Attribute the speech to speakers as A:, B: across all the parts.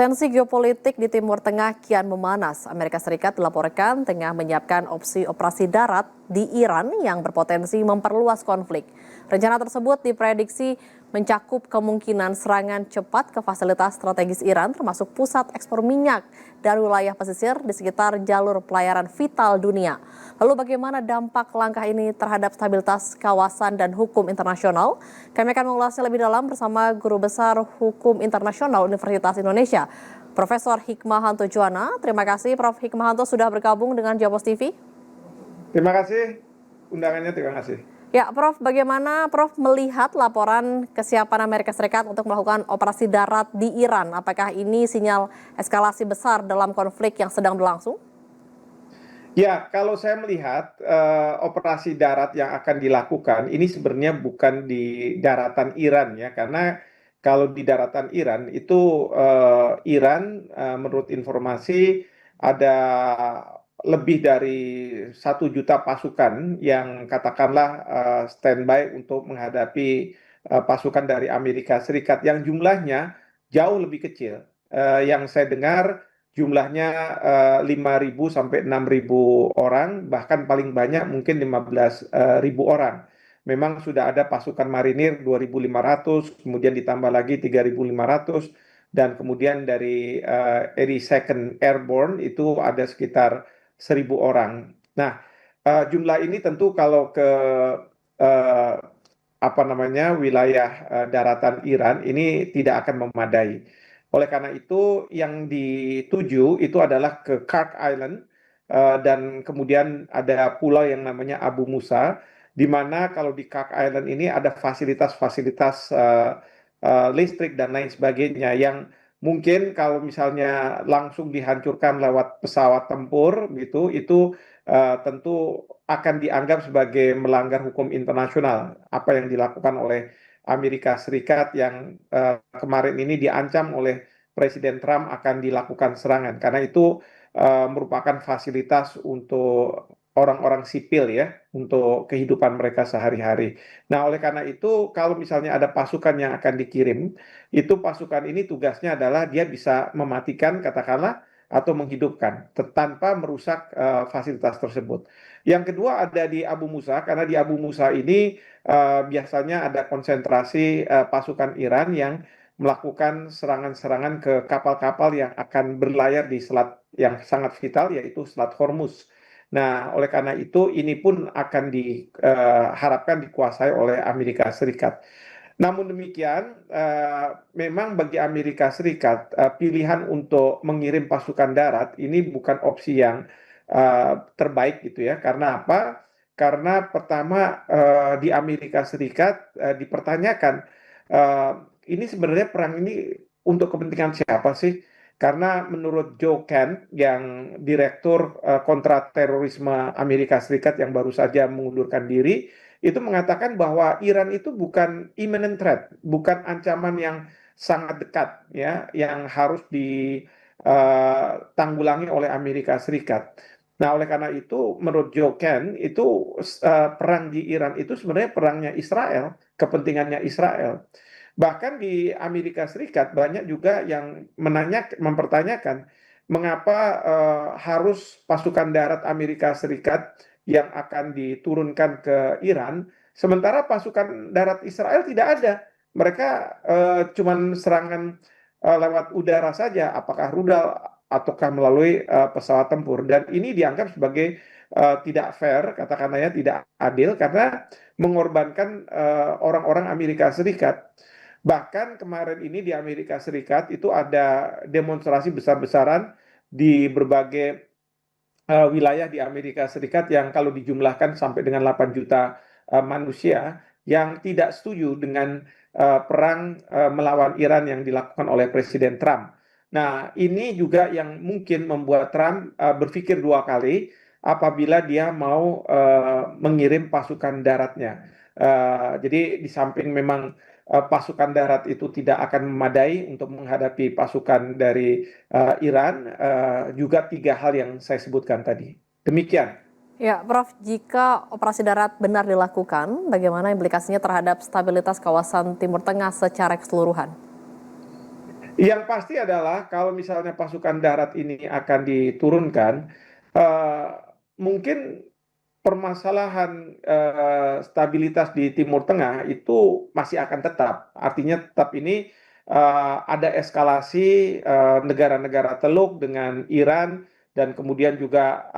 A: Tensi geopolitik di Timur Tengah kian memanas. Amerika Serikat dilaporkan tengah menyiapkan opsi operasi darat di Iran yang berpotensi memperluas konflik. Rencana tersebut diprediksi mencakup kemungkinan serangan cepat ke fasilitas strategis Iran termasuk pusat ekspor minyak dan wilayah pesisir di sekitar jalur pelayaran vital dunia. Lalu bagaimana dampak langkah ini terhadap stabilitas kawasan dan hukum internasional? Kami akan mengulasnya lebih dalam bersama Guru Besar Hukum Internasional Universitas Indonesia, Profesor Hikmahanto Juwana. Terima kasih Prof. Hikmahanto sudah bergabung dengan Jawabos TV.
B: Terima kasih undangannya, terima kasih.
A: Ya, Prof, bagaimana Prof melihat laporan kesiapan Amerika Serikat untuk melakukan operasi darat di Iran? Apakah ini sinyal eskalasi besar dalam konflik yang sedang berlangsung?
B: Ya, kalau saya melihat operasi darat yang akan dilakukan ini sebenarnya bukan di daratan Iran ya, karena kalau di daratan Iran itu Iran menurut informasi ada lebih dari 1 juta pasukan yang katakanlah standby untuk menghadapi pasukan dari Amerika Serikat yang jumlahnya jauh lebih kecil. Yang saya dengar jumlahnya 5.000 sampai 6.000 orang, bahkan paling banyak mungkin 15.000 orang. Memang sudah ada pasukan marinir 2.500, kemudian ditambah lagi 3.500, dan kemudian dari 82nd Airborne itu ada sekitar 1.000 orang. Nah, jumlah ini tentu kalau ke eh, wilayah daratan Iran ini tidak akan memadai. Oleh karena itu yang dituju itu adalah ke Kirk Island dan kemudian ada pulau yang namanya Abu Musa, di mana kalau di Kirk Island ini ada fasilitas-fasilitas listrik dan lain sebagainya yang mungkin kalau misalnya langsung dihancurkan lewat pesawat tempur gitu, itu tentu akan dianggap sebagai melanggar hukum internasional apa yang dilakukan oleh Amerika Serikat yang kemarin ini diancam oleh Presiden Trump akan dilakukan serangan karena itu merupakan fasilitas untuk orang-orang sipil ya, untuk kehidupan mereka sehari-hari. Nah, oleh karena itu kalau misalnya ada pasukan yang akan dikirim, itu pasukan ini tugasnya adalah dia bisa mematikan katakanlah atau menghidupkan tanpa merusak fasilitas tersebut. Yang kedua ada di Abu Musa, karena di Abu Musa ini biasanya ada konsentrasi pasukan Iran yang melakukan serangan-serangan ke kapal-kapal yang akan berlayar di selat yang sangat vital, yaitu Selat Hormuz. Nah, oleh karena itu ini pun akan diharapkan dikuasai oleh Amerika Serikat. Namun demikian, memang bagi Amerika Serikat pilihan untuk mengirim pasukan darat ini bukan opsi yang terbaik gitu ya. Karena apa? Karena pertama di Amerika Serikat dipertanyakan eh, ini sebenarnya perang ini untuk kepentingan siapa sih? Karena menurut Joe Kent yang Direktur Kontraterorisme Amerika Serikat yang baru saja mengundurkan diri, itu mengatakan bahwa Iran itu bukan imminent threat, bukan ancaman yang sangat dekat ya, yang harus ditanggulangi oleh Amerika Serikat. Nah, oleh karena itu, menurut Joe Kent, itu perang di Iran itu sebenarnya perangnya Israel, kepentingannya Israel. Bahkan di Amerika Serikat banyak juga yang mempertanyakan mengapa harus pasukan darat Amerika Serikat yang akan diturunkan ke Iran, sementara pasukan darat Israel tidak ada. Mereka cuman serangan lewat udara saja, apakah rudal ataukah melalui pesawat tempur. Dan ini dianggap sebagai tidak fair, katakanlah ya, tidak adil karena mengorbankan orang-orang Amerika Serikat. Bahkan kemarin ini di Amerika Serikat itu ada demonstrasi besar-besaran di berbagai wilayah di Amerika Serikat yang kalau dijumlahkan sampai dengan 8 juta manusia yang tidak setuju dengan perang melawan Iran yang dilakukan oleh Presiden Trump. Nah, ini juga yang mungkin membuat Trump berpikir 2 kali apabila dia mau mengirim pasukan daratnya. Jadi di samping memang pasukan darat itu tidak akan memadai untuk menghadapi pasukan dari Iran, juga 3 hal yang saya sebutkan tadi. Demikian.
A: Ya, Prof, jika operasi darat benar dilakukan, bagaimana implikasinya terhadap stabilitas kawasan Timur Tengah secara keseluruhan?
B: Yang pasti adalah kalau misalnya pasukan darat ini akan diturunkan, eh, mungkin permasalahan stabilitas di Timur Tengah itu masih akan tetap. Artinya tetap ini ada eskalasi negara-negara Teluk dengan Iran dan kemudian juga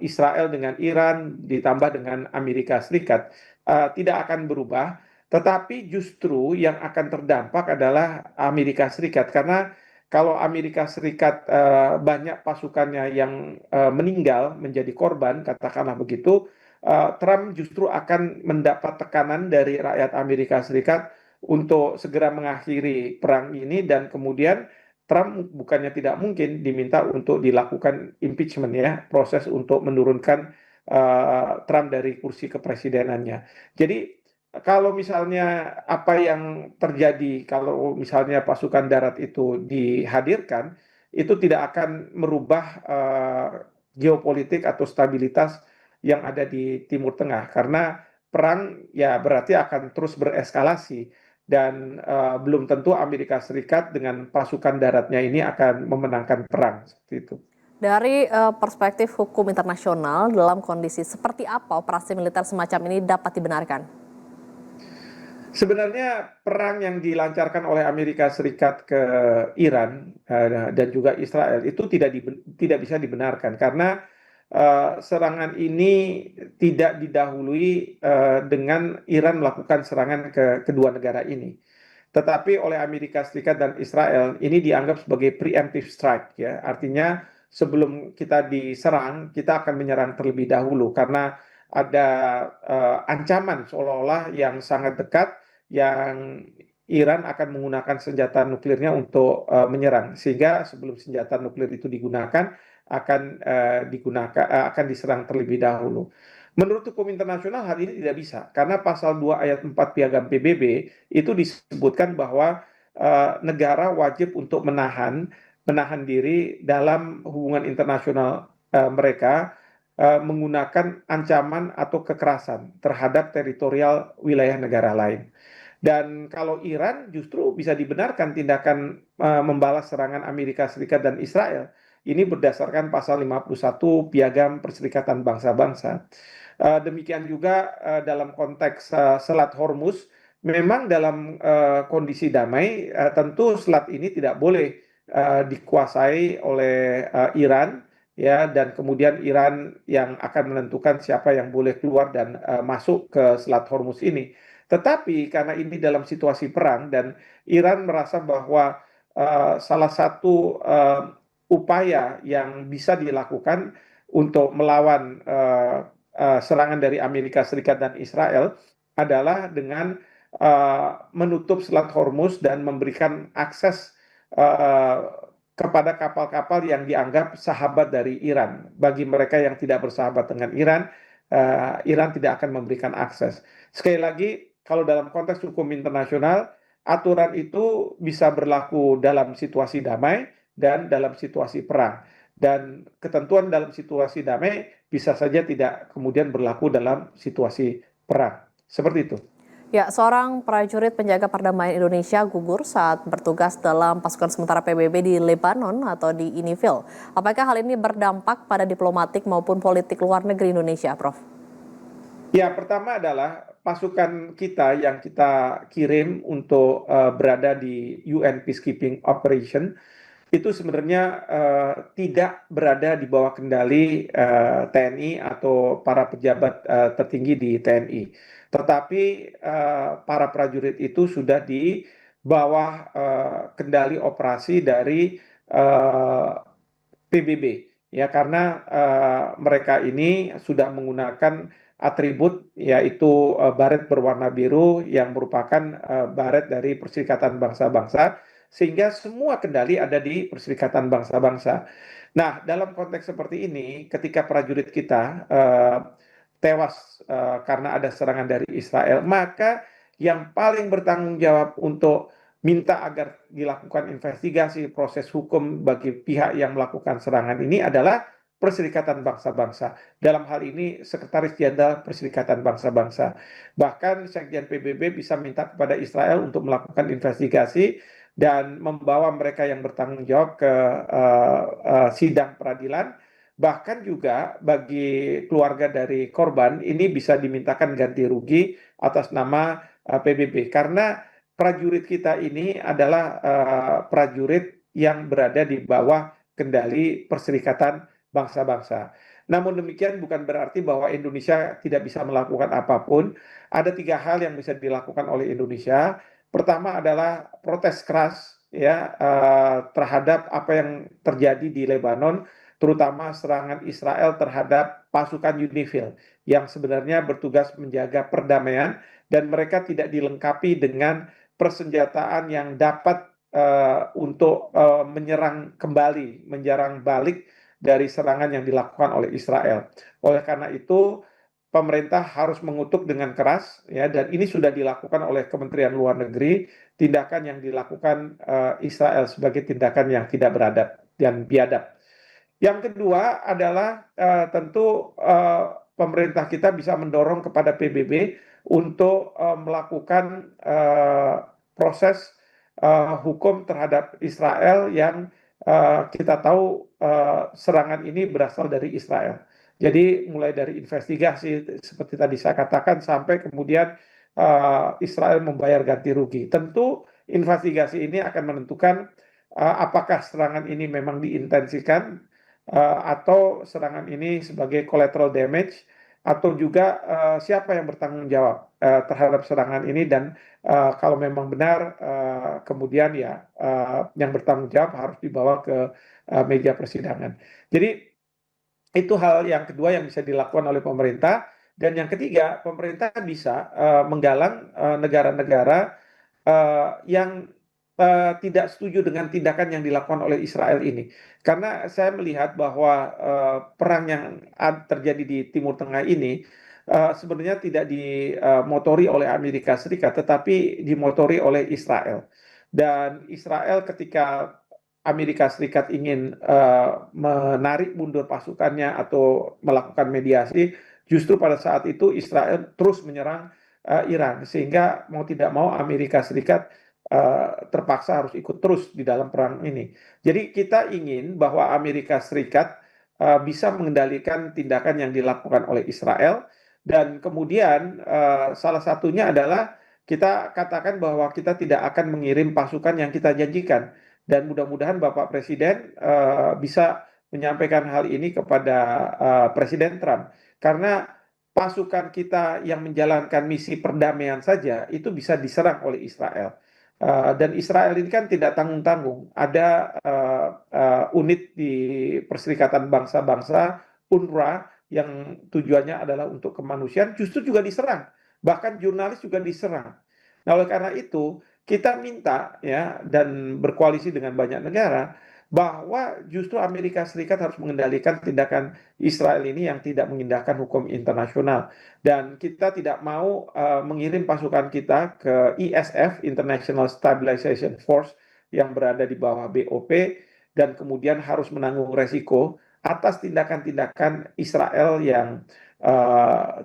B: Israel dengan Iran ditambah dengan Amerika Serikat. Tidak akan berubah, tetapi justru yang akan terdampak adalah Amerika Serikat karena kalau Amerika Serikat banyak pasukannya yang meninggal menjadi korban, katakanlah begitu, Trump justru akan mendapat tekanan dari rakyat Amerika Serikat untuk segera mengakhiri perang ini dan kemudian Trump bukannya tidak mungkin diminta untuk dilakukan impeachment ya, proses untuk menurunkan Trump dari kursi kepresidenannya. Jadi kalau misalnya apa yang terjadi kalau misalnya pasukan darat itu dihadirkan, itu tidak akan merubah geopolitik atau stabilitas yang ada di Timur Tengah karena perang ya berarti akan terus bereskalasi dan belum tentu Amerika Serikat dengan pasukan daratnya ini akan memenangkan perang seperti itu.
A: Dari perspektif hukum internasional, dalam kondisi seperti apa operasi militer semacam ini dapat dibenarkan?
B: Sebenarnya perang yang dilancarkan oleh Amerika Serikat ke Iran dan juga Israel itu tidak bisa dibenarkan karena serangan ini tidak didahului dengan Iran melakukan serangan ke kedua negara ini. Tetapi oleh Amerika Serikat dan Israel ini dianggap sebagai preemptive strike ya. Artinya sebelum kita diserang, kita akan menyerang terlebih dahulu karena ada ancaman seolah-olah yang sangat dekat yang Iran akan menggunakan senjata nuklirnya untuk menyerang sehingga sebelum senjata nuklir itu digunakan akan diserang terlebih dahulu. Menurut hukum internasional hal ini tidak bisa karena pasal 2 ayat 4 Piagam PBB itu disebutkan bahwa negara wajib untuk menahan diri dalam hubungan internasional mereka menggunakan ancaman atau kekerasan terhadap teritorial wilayah negara lain. Dan kalau Iran justru bisa dibenarkan tindakan membalas serangan Amerika Serikat dan Israel. Ini berdasarkan pasal 51 Piagam Perserikatan Bangsa-Bangsa. Demikian juga dalam konteks Selat Hormuz, memang dalam kondisi damai, tentu selat ini tidak boleh dikuasai oleh Iran, ya, dan kemudian Iran yang akan menentukan siapa yang boleh keluar dan masuk ke Selat Hormuz ini. Tetapi karena ini dalam situasi perang dan Iran merasa bahwa salah satu upaya yang bisa dilakukan untuk melawan serangan dari Amerika Serikat dan Israel adalah dengan menutup Selat Hormuz dan memberikan akses uh, kepada kapal-kapal yang dianggap sahabat dari Iran. Bagi mereka yang tidak bersahabat dengan Iran, Iran tidak akan memberikan akses. Sekali lagi, kalau dalam konteks hukum internasional, aturan itu bisa berlaku dalam situasi damai dan dalam situasi perang. Dan ketentuan dalam situasi damai bisa saja tidak kemudian berlaku dalam situasi perang. Seperti itu.
A: Ya, seorang prajurit penjaga perdamaian Indonesia gugur saat bertugas dalam pasukan sementara PBB di Lebanon atau di Inifil. Apakah hal ini berdampak pada diplomatik maupun politik luar negeri Indonesia, Prof?
B: Ya, pertama adalah pasukan kita yang kita kirim untuk berada di UN Peacekeeping Operation itu sebenarnya tidak berada di bawah kendali TNI atau para pejabat tertinggi di TNI. Tetapi para prajurit itu sudah di bawah kendali operasi dari eh, PBB ya karena mereka ini sudah menggunakan atribut yaitu baret berwarna biru yang merupakan baret dari Perserikatan Bangsa-Bangsa sehingga semua kendali ada di Perserikatan Bangsa-Bangsa. Nah, dalam konteks seperti ini ketika prajurit kita tewas karena ada serangan dari Israel, maka yang paling bertanggung jawab untuk minta agar dilakukan investigasi proses hukum bagi pihak yang melakukan serangan ini adalah Perserikatan Bangsa-Bangsa. Dalam hal ini Sekretaris Jenderal Perserikatan Bangsa-Bangsa. Bahkan Sekjen PBB bisa minta kepada Israel untuk melakukan investigasi dan membawa mereka yang bertanggung jawab ke sidang peradilan. Bahkan juga bagi keluarga dari korban ini bisa dimintakan ganti rugi atas nama PBB, karena prajurit kita ini adalah prajurit yang berada di bawah kendali Perserikatan Bangsa-Bangsa. Namun demikian bukan berarti bahwa Indonesia tidak bisa melakukan apapun. Ada 3 hal yang bisa dilakukan oleh Indonesia. Pertama adalah protes keras ya terhadap apa yang terjadi di Lebanon, terutama serangan Israel terhadap pasukan UNIFIL yang sebenarnya bertugas menjaga perdamaian, dan mereka tidak dilengkapi dengan persenjataan yang dapat untuk menyerang kembali, menyerang balik dari serangan yang dilakukan oleh Israel. Oleh karena itu, pemerintah harus mengutuk dengan keras ya, dan ini sudah dilakukan oleh Kementerian Luar Negeri, tindakan yang dilakukan Israel sebagai tindakan yang tidak beradab dan biadab. Yang kedua adalah tentu pemerintah kita bisa mendorong kepada PBB untuk melakukan proses hukum terhadap Israel yang kita tahu serangan ini berasal dari Israel. Jadi mulai dari investigasi seperti tadi saya katakan sampai kemudian Israel membayar ganti rugi. Tentu investigasi ini akan menentukan apakah serangan ini memang diintensikan atau serangan ini sebagai collateral damage, atau juga siapa yang bertanggung jawab terhadap serangan ini, dan kalau memang benar kemudian ya yang bertanggung jawab harus dibawa ke meja persidangan. Jadi itu hal yang kedua yang bisa dilakukan oleh pemerintah. Dan yang ketiga, pemerintah bisa menggalang negara-negara yang tidak setuju dengan tindakan yang dilakukan oleh Israel ini. Karena saya melihat bahwa perang yang terjadi di Timur Tengah ini sebenarnya tidak dimotori oleh Amerika Serikat, tetapi dimotori oleh Israel. Dan Israel ketika Amerika Serikat ingin menarik mundur pasukannya atau melakukan mediasi, justru pada saat itu Israel terus menyerang Iran, sehingga mau tidak mau Amerika Serikat terpaksa harus ikut terus di dalam perang ini. Jadi kita ingin bahwa Amerika Serikat bisa mengendalikan tindakan yang dilakukan oleh Israel, dan kemudian salah satunya adalah kita katakan bahwa kita tidak akan mengirim pasukan yang kita janjikan, dan mudah-mudahan Bapak Presiden bisa menyampaikan hal ini kepada Presiden Trump, karena pasukan kita yang menjalankan misi perdamaian saja itu bisa diserang oleh Israel. Dan Israel ini kan tidak tanggung-tanggung. Ada unit di Perserikatan Bangsa-Bangsa, UNRWA, yang tujuannya adalah untuk kemanusiaan, justru juga diserang. Bahkan jurnalis juga diserang. Nah, oleh karena itu, kita minta ya, dan berkoalisi dengan banyak negara, bahwa justru Amerika Serikat harus mengendalikan tindakan Israel ini yang tidak mengindahkan hukum internasional. Dan kita tidak mau mengirim pasukan kita ke ISF, International Stabilization Force, yang berada di bawah BOP, dan kemudian harus menanggung resiko atas tindakan-tindakan Israel yang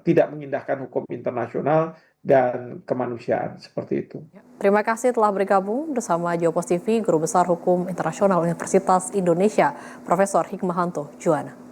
B: tidak mengindahkan hukum internasional dan kemanusiaan, seperti itu.
A: Terima kasih telah bergabung bersama Jopos TV, Guru Besar Hukum Internasional Universitas Indonesia, Profesor Hikmahanto Juwana.